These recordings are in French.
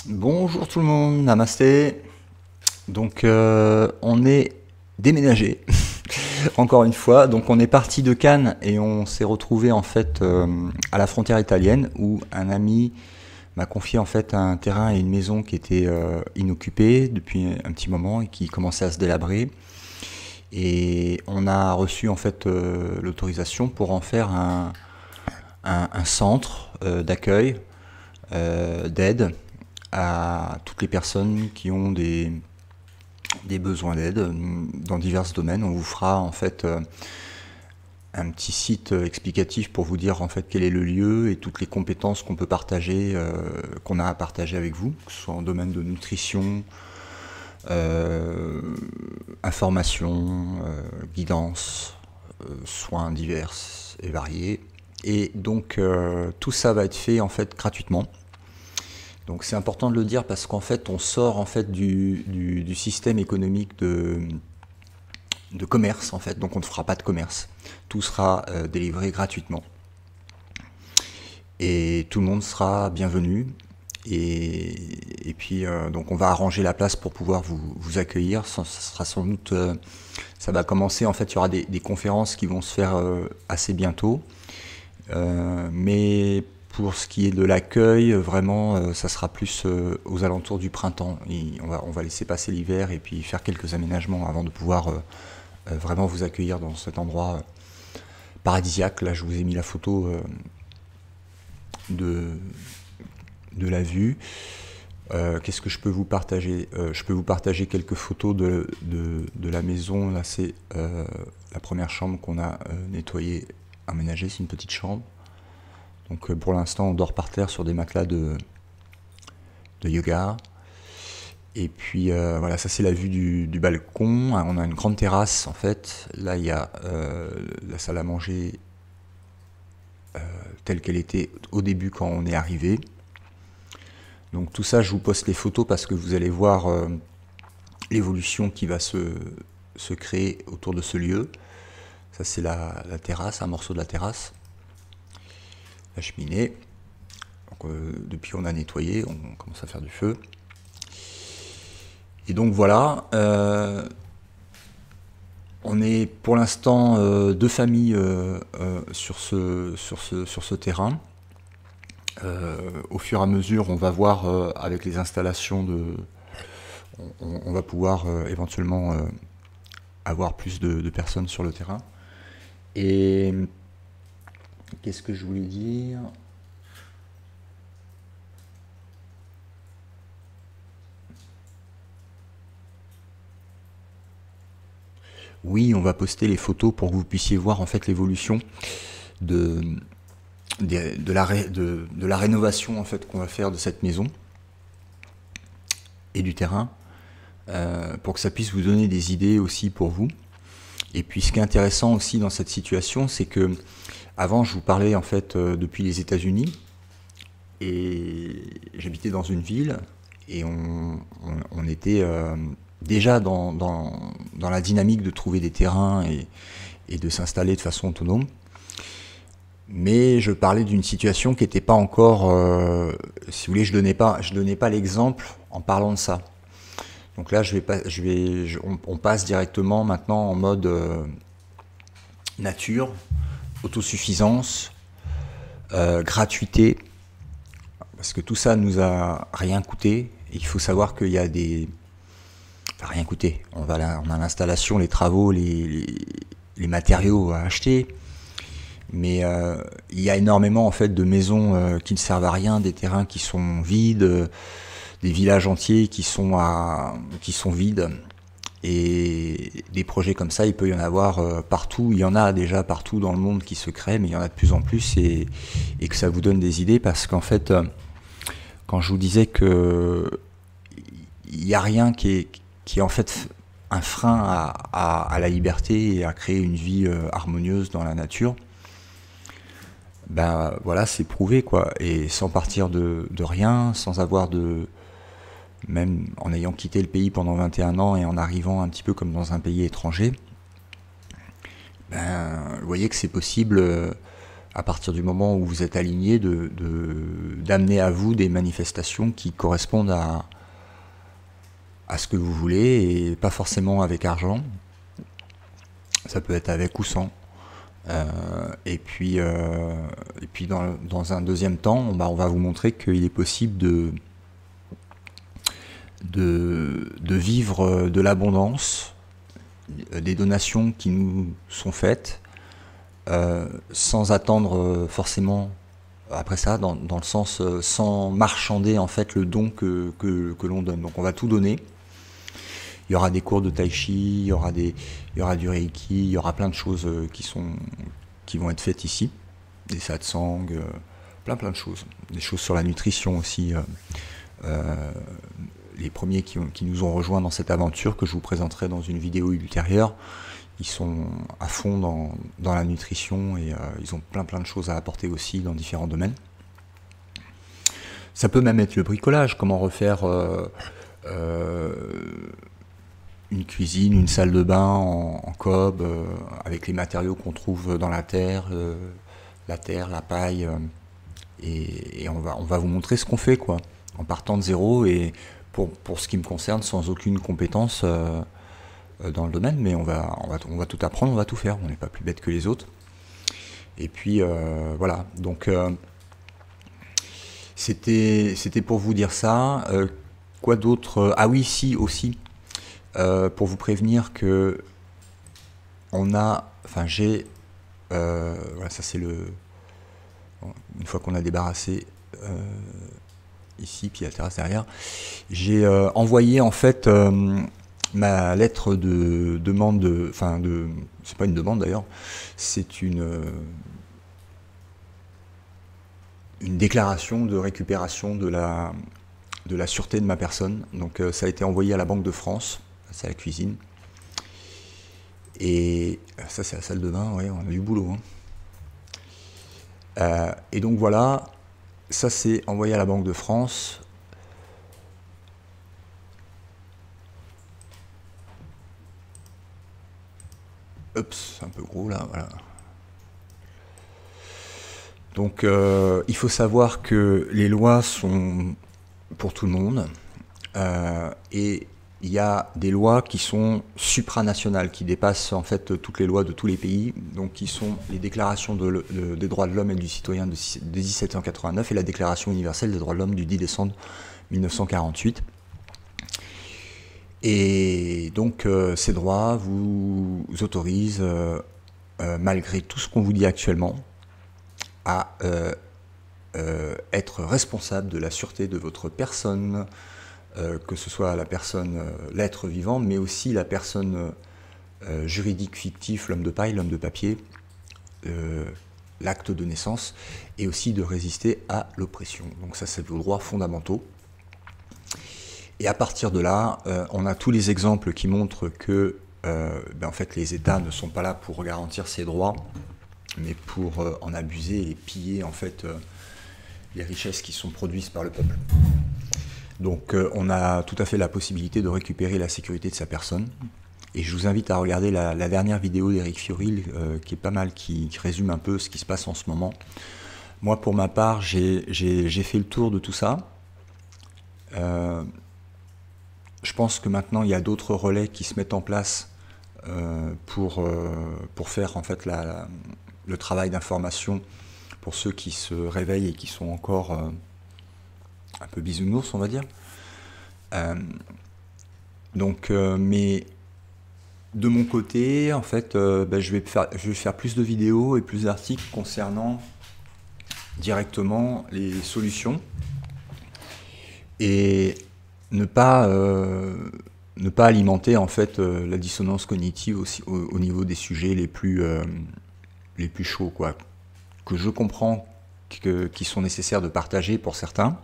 Bonjour tout le monde, namasté. Donc on est déménagé encore une fois. Donc on est parti de Cannes et on s'est retrouvé en fait à la frontière italienne où un ami m'a confié en fait un terrain et une maison qui étaient inoccupés depuis un petit moment et qui commençaient à se délabrer. Et on a reçu en fait l'autorisation pour en faire un centre d'accueil, d'aide à toutes les personnes qui ont des besoins d'aide dans divers domaines. On vous fera en fait un petit site explicatif pour vous dire en fait quel est le lieu et toutes les compétences qu'on peut partager, qu'on a à partager avec vous, que ce soit en domaine de nutrition, euh, information, guidance, soins divers et variés. Et donc tout ça va être fait en fait gratuitement. Donc c'est important de le dire parce qu'en fait on sort en fait du système économique de commerce en fait, donc on ne fera pas de commerce. Tout sera délivré gratuitement et tout le monde sera bienvenu. Et puis donc on va arranger la place pour pouvoir vous accueillir. Ça sera sans doute, ça va commencer en fait. Il y aura des conférences qui vont se faire assez bientôt. Mais pour ce qui est de l'accueil, vraiment, ça sera plus aux alentours du printemps. Et on va laisser passer l'hiver et puis faire quelques aménagements avant de pouvoir vraiment vous accueillir dans cet endroit paradisiaque. Là, je vous ai mis la photo de, de la vue. Qu'est-ce que je peux vous partager? Je peux vous partager quelques photos de la maison. Là, c'est la première chambre qu'on a nettoyée, aménagée. C'est une petite chambre. Donc pour l'instant, on dort par terre sur des matelas de yoga. Et puis voilà, ça c'est la vue du balcon. On a une grande terrasse en fait. Là, il y a la salle à manger telle qu'elle était au début quand on est arrivé. Donc tout ça, je vous poste les photos parce que vous allez voir l'évolution qui va se créer autour de ce lieu. Ça c'est la terrasse, un morceau de la terrasse. La cheminée. Donc, depuis on a nettoyé, on commence à faire du feu. Et donc voilà, on est pour l'instant deux familles sur ce terrain. Au fur et à mesure, on va voir avec les installations on va pouvoir éventuellement avoir plus de personnes sur le terrain. Et qu'est-ce que je voulais dire? Oui, on va poster les photos pour que vous puissiez voir en fait l'évolution de, de la rénovation en fait qu'on va faire de cette maison et du terrain, pour que ça puisse vous donner des idées aussi pour vous. Et puis ce qui est intéressant aussi dans cette situation, c'est que avant je vous parlais en fait depuis les États-Unis et j'habitais dans une ville et on était déjà dans la dynamique de trouver des terrains et de s'installer de façon autonome. Mais je parlais d'une situation qui n'était pas encore, si vous voulez, je donnais pas l'exemple en parlant de ça. Donc là, on passe directement maintenant en mode nature, autosuffisance, gratuité, parce que tout ça nous a rien coûté. Et il faut savoir qu'il y a enfin, rien coûté. On a l'installation, les travaux, les matériaux à acheter. Mais il y a énormément en fait de maisons qui ne servent à rien, des terrains qui sont vides, des villages entiers qui sont vides. Et des projets comme ça, il peut y en avoir partout. Il y en a déjà partout dans le monde qui se créent, mais il y en a de plus en plus et que ça vous donne des idées parce qu'en fait, quand je vous disais que il n'y a rien qui est en fait un frein à la liberté et à créer une vie harmonieuse dans la nature, ben voilà, c'est prouvé quoi. Et sans partir de rien, sans avoir même en ayant quitté le pays pendant 21 ans et en arrivant un petit peu comme dans un pays étranger, ben vous voyez que c'est possible à partir du moment où vous êtes aligné, d'amener à vous des manifestations qui correspondent à ce que vous voulez, et pas forcément avec argent. Ça peut être avec ou sans. Et puis dans un deuxième temps, on va vous montrer qu'il est possible de vivre de l'abondance, des donations qui nous sont faites, sans attendre forcément après ça, dans le sens sans marchander en fait le don que l'on donne. Donc on va tout donner. Il y aura des cours de tai chi, il y aura du reiki, il y aura plein de choses qui vont être faites ici, des satsangs, plein de choses, des choses sur la nutrition aussi. Les premiers qui nous ont rejoints dans cette aventure, que je vous présenterai dans une vidéo ultérieure, ils sont à fond dans la nutrition, et ils ont plein de choses à apporter aussi dans différents domaines. Ça peut même être le bricolage, comment refaire une cuisine, une salle de bain en cob, avec les matériaux qu'on trouve dans la terre, la paille, et on va vous montrer ce qu'on fait, quoi, en partant de zéro, et pour ce qui me concerne, sans aucune compétence dans le domaine, mais on va tout apprendre, on va tout faire, on n'est pas plus bête que les autres. Et puis voilà, donc c'était pour vous dire ça. Quoi d'autre? Ah oui, si, aussi, pour vous prévenir que j'ai, voilà, ça c'est une fois qu'on a débarrassé ici, puis la terrasse derrière, j'ai envoyé en fait ma lettre de demande, c'est pas une demande d'ailleurs, c'est une déclaration de récupération de la sûreté de ma personne. Donc ça a été envoyé à la Banque de France, c'est à la cuisine. Et ça c'est la salle de bain, ouais, on a du boulot. Et donc voilà, ça c'est envoyé à la Banque de France. Oups, c'est un peu gros là, voilà. Donc il faut savoir que les lois sont pour tout le monde, et il y a des lois qui sont supranationales, qui dépassent en fait toutes les lois de tous les pays, donc qui sont les déclarations des droits de l'homme et du citoyen de 1789 et la déclaration universelle des droits de l'homme du 10 décembre 1948. Et donc ces droits vous autorisent, malgré tout ce qu'on vous dit actuellement, à être responsable de la sûreté de votre personne, que ce soit la personne, l'être vivant, mais aussi la personne juridique fictif, l'homme de paille, l'homme de papier, l'acte de naissance, et aussi de résister à l'oppression. Donc ça, c'est vos droits fondamentaux. Et à partir de là, on a tous les exemples qui montrent que en fait, les États ne sont pas là pour garantir ces droits, mais pour en abuser et piller en fait les richesses qui sont produites par le peuple. Donc on a tout à fait la possibilité de récupérer la sécurité de sa personne. Et je vous invite à regarder la dernière vidéo d'Éric Fiorilles, qui est pas mal, qui résume un peu ce qui se passe en ce moment. Moi, pour ma part, j'ai fait le tour de tout ça. Je pense que maintenant, il y a d'autres relais qui se mettent en place pour faire en fait le travail d'information pour ceux qui se réveillent et qui sont encore un peu bisounours, on va dire. Mais de mon côté, en fait, je vais faire plus de vidéos et plus d'articles concernant directement les solutions, et ne pas alimenter en fait la dissonance cognitive aussi, au niveau des sujets les plus chauds, quoi, que je comprends qui sont nécessaires de partager pour certains,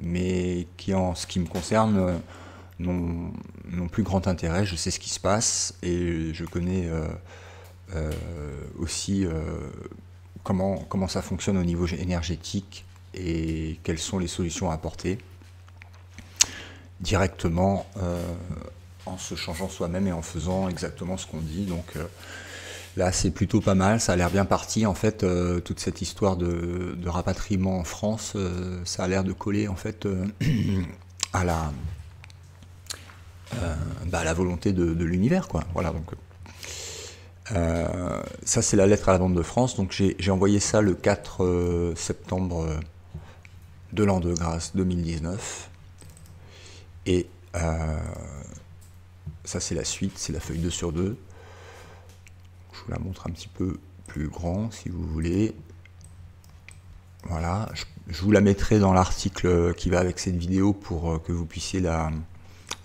mais qui, en ce qui me concerne, n'ont plus grand intérêt. Je sais ce qui se passe et je connais aussi comment ça fonctionne au niveau énergétique et quelles sont les solutions à apporter directement en se changeant soi-même et en faisant exactement ce qu'on dit. Donc Là, c'est plutôt pas mal, ça a l'air bien parti. En fait, toute cette histoire de rapatriement en France, ça a l'air de coller en fait à à la volonté de l'univers, quoi. Voilà, donc ça c'est la lettre à la Banque de France. Donc j'ai envoyé ça le 4 septembre de l'an de grâce 2019. Et ça c'est la suite, c'est la feuille 2 sur 2. Je vous la montre un petit peu plus grand si vous voulez. Voilà, je vous la mettrai dans l'article qui va avec cette vidéo pour que vous puissiez la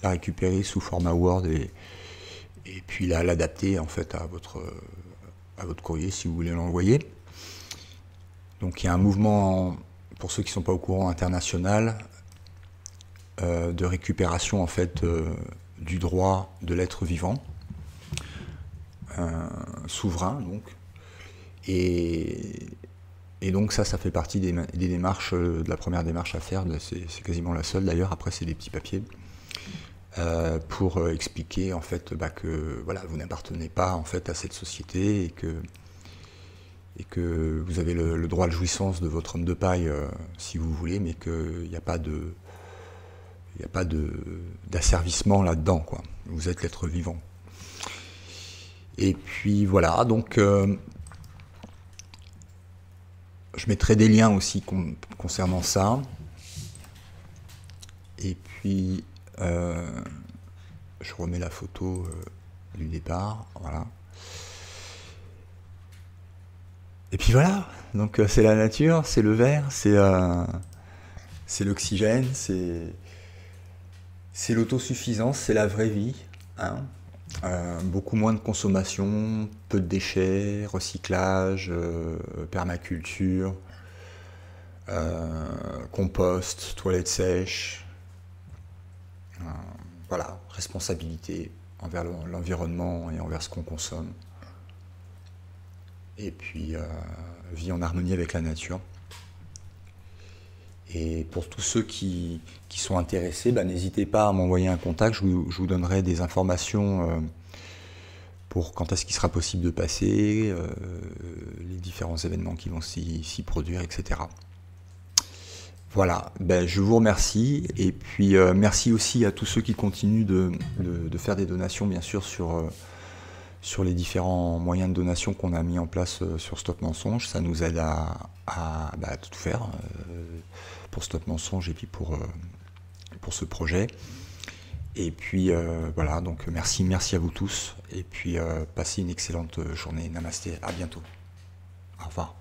récupérer sous format Word et puis l'adapter en fait à votre courrier si vous voulez l'envoyer. Donc il y a un mouvement, pour ceux qui ne sont pas au courant, international de récupération en fait du droit de l'être vivant, souverain donc. Et donc ça fait partie des démarches, de la première démarche à faire, c'est quasiment la seule d'ailleurs, après c'est des petits papiers, pour expliquer en fait que voilà, vous n'appartenez pas en fait à cette société et que vous avez le droit de jouissance de votre homme de paille si vous voulez, mais qu'il n'y a pas d'asservissement là-dedans, quoi. Vous êtes l'être vivant. Et puis voilà, donc je mettrai des liens aussi concernant ça. Et puis je remets la photo du départ, voilà. Et puis voilà, donc c'est la nature, c'est le verre, c'est l'oxygène, c'est l'autosuffisance, c'est la vraie vie, hein. Beaucoup moins de consommation, peu de déchets, recyclage, permaculture, compost, toilettes sèches, voilà, responsabilité envers l'environnement et envers ce qu'on consomme. Et puis vie en harmonie avec la nature. Et pour tous ceux qui sont intéressés, n'hésitez pas à m'envoyer un contact, je vous donnerai des informations pour quand est-ce qu'il sera possible de passer, les différents événements qui vont s'y produire, etc. Voilà, je vous remercie, et puis merci aussi à tous ceux qui continuent de faire des donations, bien sûr, sur les différents moyens de donation qu'on a mis en place sur Stop Mensonge. Ça nous aide à tout faire pour Stop Mensonge et puis pour ce projet. Et puis voilà, donc merci à vous tous, et puis passez une excellente journée. Namasté, à bientôt. Au revoir.